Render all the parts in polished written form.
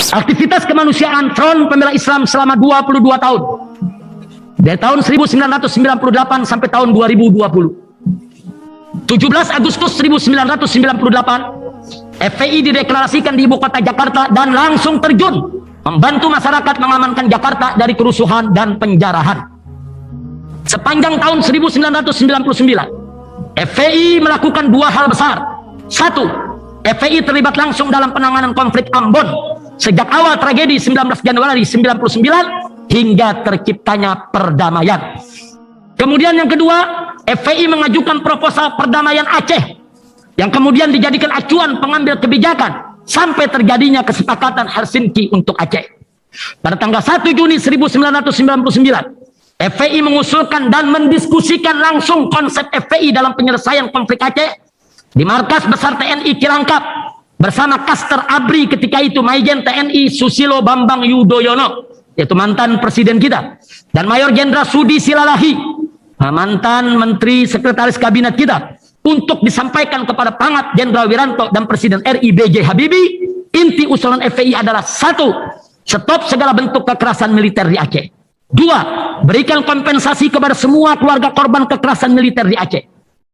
Aktivitas kemanusiaan Front Pembela Islam selama 22 tahun. Dari tahun 1998 sampai tahun 2020. 17 Agustus 1998, FPI dideklarasikan di ibu kota Jakarta dan langsung terjun membantu masyarakat mengamankan Jakarta dari kerusuhan dan penjarahan. Sepanjang tahun 1999, FPI melakukan dua hal besar. Satu, FPI terlibat langsung dalam penanganan konflik Ambon sejak awal tragedi 19 Januari 1999 hingga terciptanya perdamaian. Kemudian yang kedua, FPI mengajukan proposal perdamaian Aceh yang kemudian dijadikan acuan pengambil kebijakan sampai terjadinya kesepakatan Helsinki untuk Aceh. Pada tanggal 1 Juni 1999, FPI mengusulkan dan mendiskusikan langsung konsep FPI dalam penyelesaian konflik Aceh di markas besar TNI Cilangkap bersama Kaster Abri ketika itu Majen TNI Susilo Bambang Yudhoyono, yaitu mantan presiden kita, dan Mayor Jenderal Sudi Silalahi, mantan menteri sekretaris kabinet kita, untuk disampaikan kepada Pangat Jenderal Wiranto dan Presiden RI B.J. Habibie. Inti usulan FPI adalah satu, stop segala bentuk kekerasan militer di Aceh. Dua, berikan kompensasi kepada semua keluarga korban kekerasan militer di Aceh.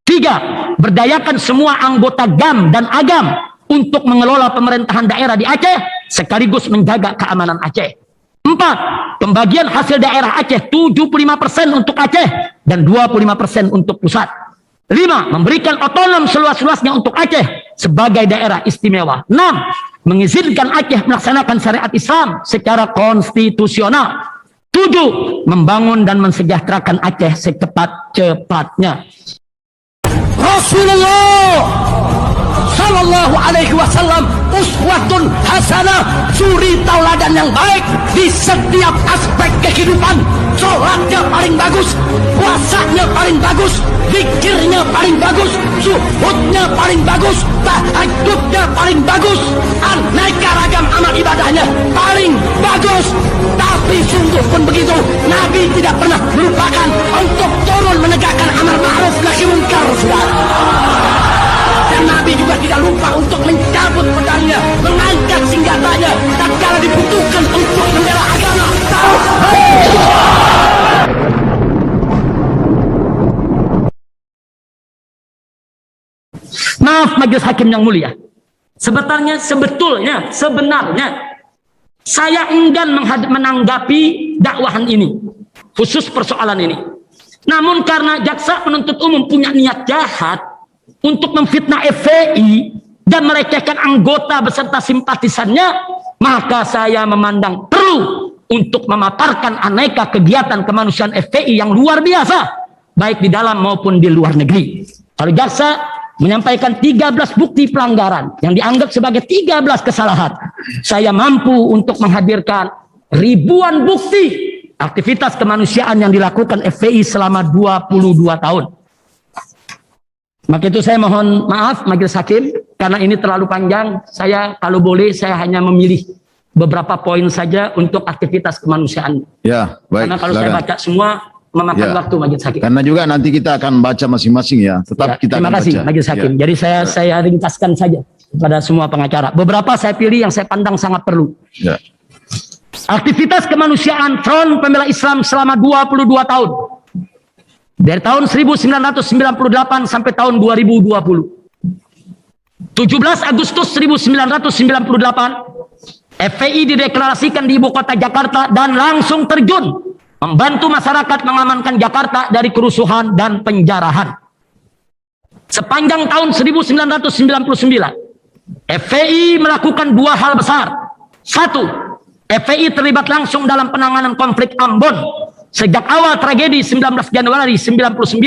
Tiga, berdayakan semua anggota GAM dan AGAM untuk mengelola pemerintahan daerah di Aceh sekaligus menjaga keamanan Aceh. Empat, pembagian hasil daerah Aceh 75% untuk Aceh dan 25% untuk pusat. Lima, memberikan otonom seluas-luasnya untuk Aceh sebagai daerah istimewa. Enam, mengizinkan Aceh melaksanakan syariat Islam secara konstitusional. Tujuh, membangun dan mensejahterakan Aceh secepat-cepatnya. Rasulullah Sallallahu Alaihi Wasallam uswatun hasanah, suri tauladan yang baik di setiap aspek kehidupan. Sholatnya paling bagus, puasanya paling bagus, zikirnya paling bagus, zuhudnya paling bagus, tahajudnya paling bagus, aneka ragam amal ibadahnya paling bagus. Tapi sungguh pun begitu, Nabi tidak pernah melupakan untuk turun menegakkan amar ma'ruf nahi munkar, saudara. Dan Nabi juga tidak lupa untuk mencabut pedangnya, mengangkat senjatanya tatkala dibutuhkan untuk membela agama. Maaf majelis hakim yang mulia, sebenarnya saya enggan menanggapi dakwahan ini, khusus persoalan ini. Namun karena jaksa penuntut umum punya niat jahat untuk memfitnah FPI dan melecehkan anggota beserta simpatisannya, maka saya memandang perlu untuk memaparkan aneka kegiatan kemanusiaan FPI yang luar biasa, baik di dalam maupun di luar negeri. Kalau jaksa menyampaikan 13 bukti pelanggaran yang dianggap sebagai 13 kesalahan, saya mampu untuk menghadirkan ribuan bukti aktivitas kemanusiaan yang dilakukan FPI selama 22 tahun. Maka itu saya mohon maaf majelis hakim, karena ini terlalu panjang. Saya kalau boleh saya hanya memilih beberapa poin saja untuk aktivitas kemanusiaan. Ya, baik. Karena kalau silakan. Saya baca semua memakan waktu majelis hakim. Karena juga nanti kita akan baca masing-masing ya. Tetap kita terima kasih majelis hakim. Jadi saya ringkaskan saja kepada semua pengacara. Beberapa saya pilih yang saya pandang sangat perlu. Ya. Aktivitas kemanusiaan Front Pembela Islam selama 22 tahun. Dari tahun 1998 sampai tahun 2020. 17 Agustus 1998, FPI dideklarasikan di ibu kota Jakarta dan langsung terjun membantu masyarakat mengamankan Jakarta dari kerusuhan dan penjarahan. Sepanjang tahun 1999, FPI melakukan dua hal besar. Satu, FPI terlibat langsung dalam penanganan konflik Ambon sejak awal tragedi 19 Januari 1999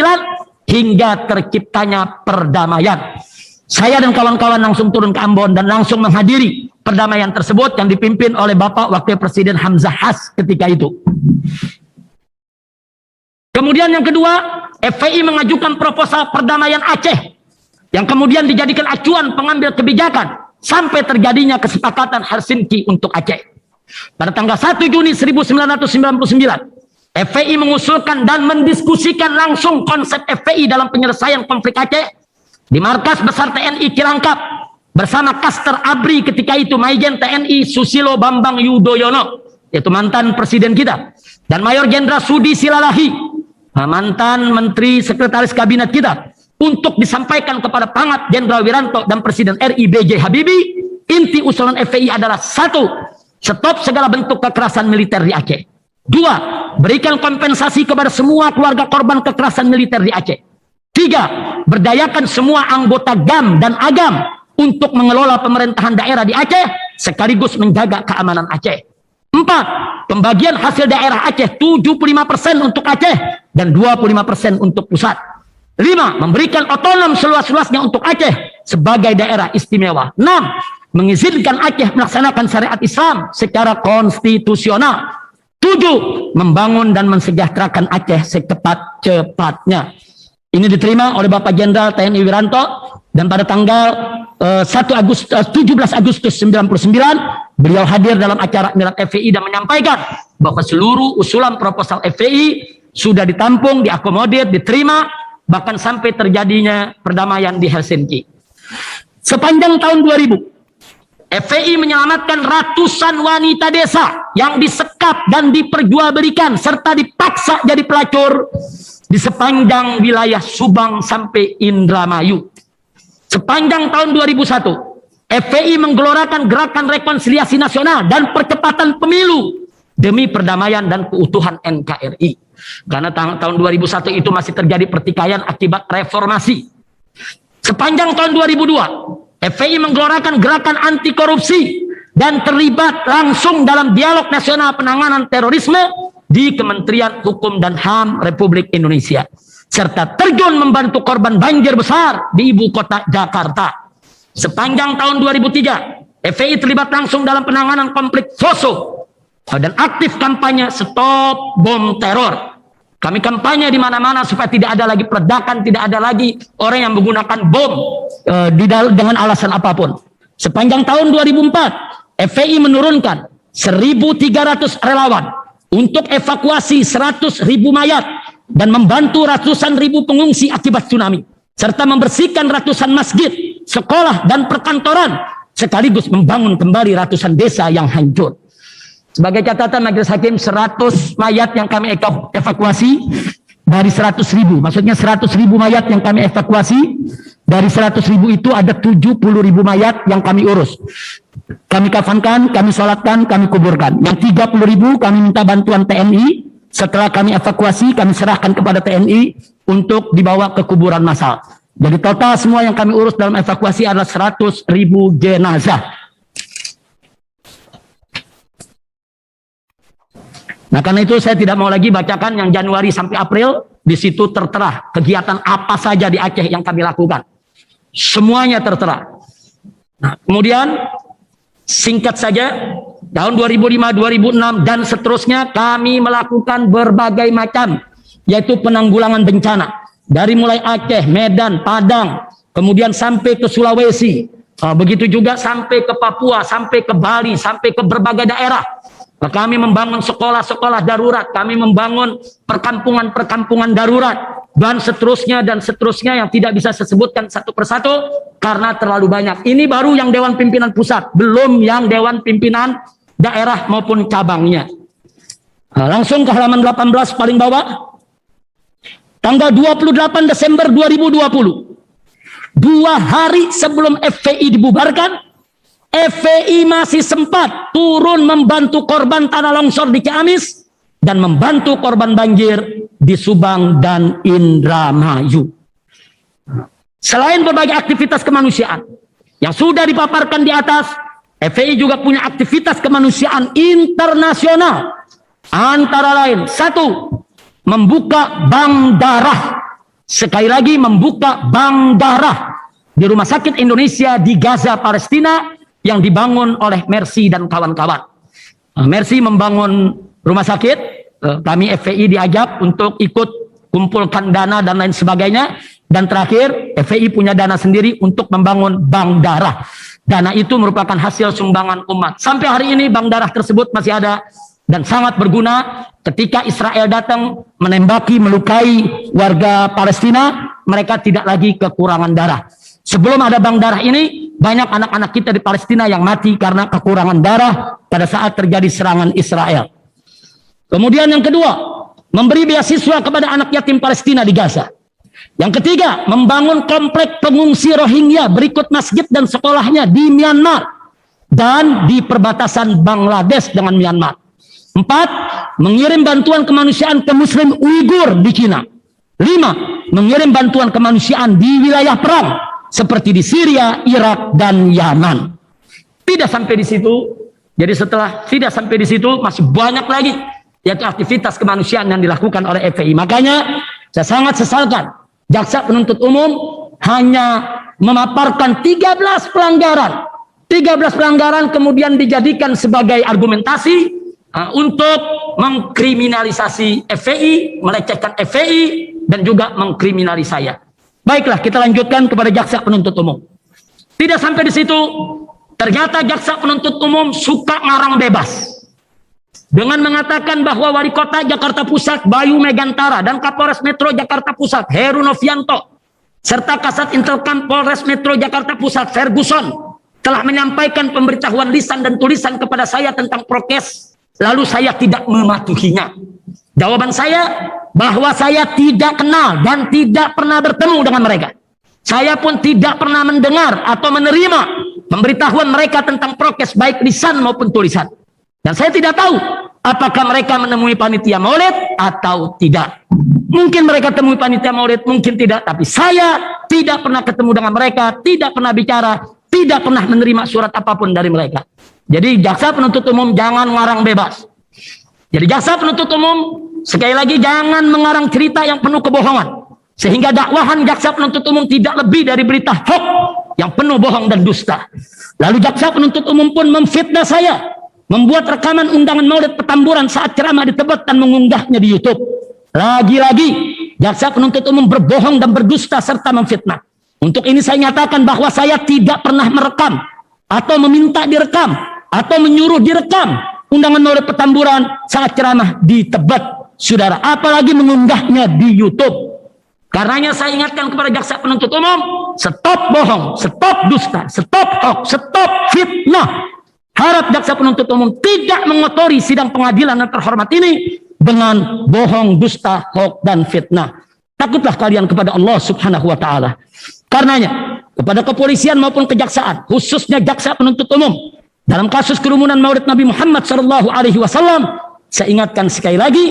hingga terciptanya perdamaian. Saya dan kawan-kawan langsung turun ke Ambon dan langsung menghadiri perdamaian tersebut yang dipimpin oleh Bapak Wakil Presiden Hamzah Has ketika itu. Kemudian yang kedua, FPI mengajukan proposal perdamaian Aceh yang kemudian dijadikan acuan pengambil kebijakan sampai terjadinya kesepakatan Helsinki untuk Aceh. Pada tanggal 1 Juni 1999, FPI mengusulkan dan mendiskusikan langsung konsep FPI dalam penyelesaian konflik Aceh di markas besar TNI Cilangkap bersama Kaster ABRI ketika itu Majen TNI Susilo Bambang Yudhoyono, yaitu mantan presiden kita, dan Mayor Jenderal Sudi Silalahi, mantan Menteri Sekretaris Kabinet kita, untuk disampaikan kepada Pangkat Jenderal Wiranto dan Presiden RI B.J. Habibie. Inti usulan FPI adalah: 1. Stop segala bentuk kekerasan militer di Aceh. 2. Berikan kompensasi kepada semua keluarga korban kekerasan militer di Aceh. 3. Berdayakan semua anggota GAM dan AGAM untuk mengelola pemerintahan daerah di Aceh sekaligus menjaga keamanan Aceh. 4. Pembagian hasil daerah Aceh 75% untuk Aceh dan 25% untuk pusat. 5. Memberikan otonom seluas-luasnya untuk Aceh sebagai daerah istimewa. 6. Mengizinkan Aceh melaksanakan syariat Islam secara konstitusional. 7. Membangun dan mensejahterakan Aceh secepat-cepatnya. Ini diterima oleh Bapak Jenderal TNI Wiranto, dan pada tanggal 17 Agustus 99 beliau hadir dalam acara Milad FPI dan menyampaikan bahwa seluruh usulan proposal FPI sudah ditampung, diakomodir, diterima, bahkan sampai terjadinya perdamaian di Helsinki. Sepanjang tahun 2000, FPI menyelamatkan ratusan wanita desa yang disekap dan diperjualbelikan serta dipaksa jadi pelacur di sepanjang wilayah Subang sampai Indramayu. Sepanjang tahun 2001, FPI menggelorakan gerakan rekonsiliasi nasional dan percepatan pemilu demi perdamaian dan keutuhan NKRI. Karena tahun 2001 itu masih terjadi pertikaian akibat reformasi. Sepanjang tahun 2002, FPI menggelorakan gerakan anti korupsi dan terlibat langsung dalam dialog nasional penanganan terorisme di Kementerian Hukum dan HAM Republik Indonesia, serta terjun membantu korban banjir besar di ibu kota Jakarta. Sepanjang tahun 2003, FPI terlibat langsung dalam penanganan konflik Poso dan aktif kampanye stop bom teror. Kami kampanye di mana-mana supaya tidak ada lagi peledakan, tidak ada lagi orang yang menggunakan bom dengan alasan apapun. Sepanjang tahun 2004, FPI menurunkan 1.300 relawan untuk evakuasi 100.000 mayat dan membantu ratusan ribu pengungsi akibat tsunami, serta membersihkan ratusan masjid, sekolah, dan perkantoran, sekaligus membangun kembali ratusan desa yang hancur. Sebagai catatan Majelis Hakim, 100 mayat yang kami evakuasi dari 100.000, maksudnya 100.000 mayat yang kami evakuasi, dari 100.000 itu ada 70.000 mayat yang kami urus. Kami kafankan, kami sholatkan, kami kuburkan. Yang 30.000 kami minta bantuan TNI. Setelah kami evakuasi, kami serahkan kepada TNI untuk dibawa ke kuburan massal. Jadi total semua yang kami urus dalam evakuasi adalah 100.000 jenazah. Nah, karena itu saya tidak mau lagi bacakan yang Januari sampai April. Di situ tertera kegiatan apa saja di Aceh yang kami lakukan. Semuanya tertera. Nah, kemudian singkat saja, tahun 2005, 2006 dan seterusnya kami melakukan berbagai macam, yaitu penanggulangan bencana. Dari mulai Aceh, Medan, Padang, kemudian sampai ke Sulawesi, begitu juga sampai ke Papua, sampai ke Bali, sampai ke berbagai daerah. Kami membangun sekolah-sekolah darurat, kami membangun perkampungan-perkampungan darurat, dan seterusnya yang tidak bisa saya sebutkan satu persatu karena terlalu banyak. Ini baru yang Dewan Pimpinan Pusat, belum yang Dewan Pimpinan Daerah maupun cabangnya. Nah, langsung ke halaman 18 paling bawah. Tanggal 28 Desember 2020, 2 hari sebelum FPI dibubarkan, FPI masih sempat turun membantu korban tanah longsor di Ciamis dan membantu korban banjir di Subang dan Indramayu. Selain berbagai aktivitas kemanusiaan yang sudah dipaparkan di atas, FPI juga punya aktivitas kemanusiaan internasional. Antara lain, 1, membuka bank darah. Sekali lagi, membuka bank darah di Rumah Sakit Indonesia di Gaza, Palestina, yang dibangun oleh Mercy dan kawan-kawan. Mercy membangun rumah sakit, kami FPI diajak untuk ikut kumpulkan dana dan lain sebagainya, dan terakhir FPI punya dana sendiri untuk membangun bank darah. Dana itu merupakan hasil sumbangan umat. Sampai hari ini bank darah tersebut masih ada dan sangat berguna. Ketika Israel datang menembaki, melukai warga Palestina, mereka tidak lagi kekurangan darah. Sebelum ada bank darah ini, banyak anak-anak kita di Palestina yang mati karena kekurangan darah pada saat terjadi serangan Israel. Kemudian yang kedua, memberi beasiswa kepada anak yatim Palestina di Gaza. Yang ketiga, membangun komplek pengungsi Rohingya berikut masjid dan sekolahnya di Myanmar dan di perbatasan Bangladesh dengan Myanmar. 4. Mengirim bantuan kemanusiaan ke Muslim Uighur di Cina. 5. Mengirim bantuan kemanusiaan di wilayah perang seperti di Syria, Irak, dan Yaman. Tidak sampai di situ. Jadi setelah tidak sampai di situ, masih banyak lagi yaitu aktivitas kemanusiaan yang dilakukan oleh FPI. Makanya saya sangat sesalkan jaksa penuntut umum hanya memaparkan 13 pelanggaran. 13 pelanggaran kemudian dijadikan sebagai argumentasi untuk mengkriminalisasi FPI, melecehkan FPI, dan juga mengkriminalisasi saya. Baiklah, kita lanjutkan kepada jaksa penuntut umum. Tidak sampai di situ, ternyata jaksa penuntut umum suka ngarang bebas dengan mengatakan bahwa Wali Kota Jakarta Pusat Bayu Megantara dan Kapolres Metro Jakarta Pusat Heru Novianto serta Kasat Intelkam Polres Metro Jakarta Pusat Ferguson telah menyampaikan pemberitahuan lisan dan tulisan kepada saya tentang prokes, lalu saya tidak mematuhinya. Jawaban saya bahwa saya tidak kenal dan tidak pernah bertemu dengan mereka. Saya pun tidak pernah mendengar atau menerima pemberitahuan mereka tentang prokes baik lisan maupun tulisan. Dan saya tidak tahu apakah mereka menemui panitia maulid atau tidak. Mungkin mereka temui panitia maulid, mungkin tidak. Tapi saya tidak pernah ketemu dengan mereka, tidak pernah bicara, tidak pernah menerima surat apapun dari mereka. Jadi jaksa penuntut umum jangan ngarang bebas. Jadi jaksa penuntut umum sekali lagi jangan mengarang cerita yang penuh kebohongan. Sehingga dakwahan jaksa penuntut umum tidak lebih dari berita hoax yang penuh bohong dan dusta. Lalu jaksa penuntut umum pun memfitnah saya, membuat rekaman undangan maulid Petamburan saat ceramah di Tebet dan mengunggahnya di YouTube. Lagi-lagi jaksa penuntut umum berbohong dan berdusta serta memfitnah. Untuk ini saya nyatakan bahwa saya tidak pernah merekam atau meminta direkam atau menyuruh direkam undangan maulid Petamburan saat ceramah di Tebet, saudara, apalagi mengunggahnya di YouTube. Karenanya saya ingatkan kepada jaksa penuntut umum, stop bohong, stop dusta, stop hoax, stop fitnah. Harap jaksa penuntut umum tidak mengotori sidang pengadilan yang terhormat ini dengan bohong, dusta, hoax, dan fitnah. Takutlah kalian kepada Allah Subhanahu wa Ta'ala. Karenanya kepada kepolisian maupun kejaksaan, khususnya jaksa penuntut umum, dalam kasus kerumunan maulid Nabi Muhammad SAW, saya ingatkan sekali lagi,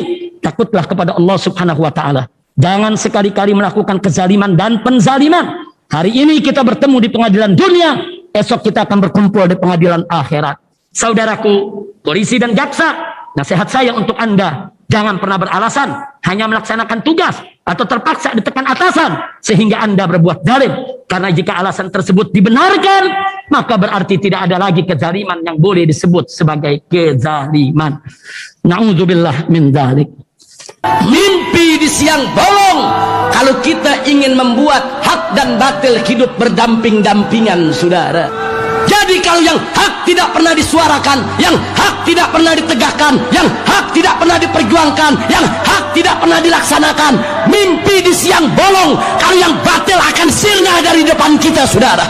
takutlah kepada Allah Subhanahu wa Ta'ala. Jangan sekali-kali melakukan kezaliman dan penzaliman. Hari ini kita bertemu di pengadilan dunia, esok kita akan berkumpul di pengadilan akhirat. Saudaraku, polisi dan jaksa, nasihat saya untuk Anda, jangan pernah beralasan hanya melaksanakan tugas atau terpaksa ditekan atasan sehingga Anda berbuat zalim. Karena jika alasan tersebut dibenarkan, maka berarti tidak ada lagi kezaliman yang boleh disebut sebagai kezaliman. Na'udzubillah min dzalik. Mimpi di siang bolong kalau kita ingin membuat hak dan batil hidup berdamping-dampingan, saudara. Jadi kalau yang hak tidak pernah disuarakan, yang hak tidak pernah ditegakkan, yang hak tidak pernah diperjuangkan, yang hak tidak pernah dilaksanakan, mimpi di siang bolong kalau yang batil akan sirna dari depan kita, saudara.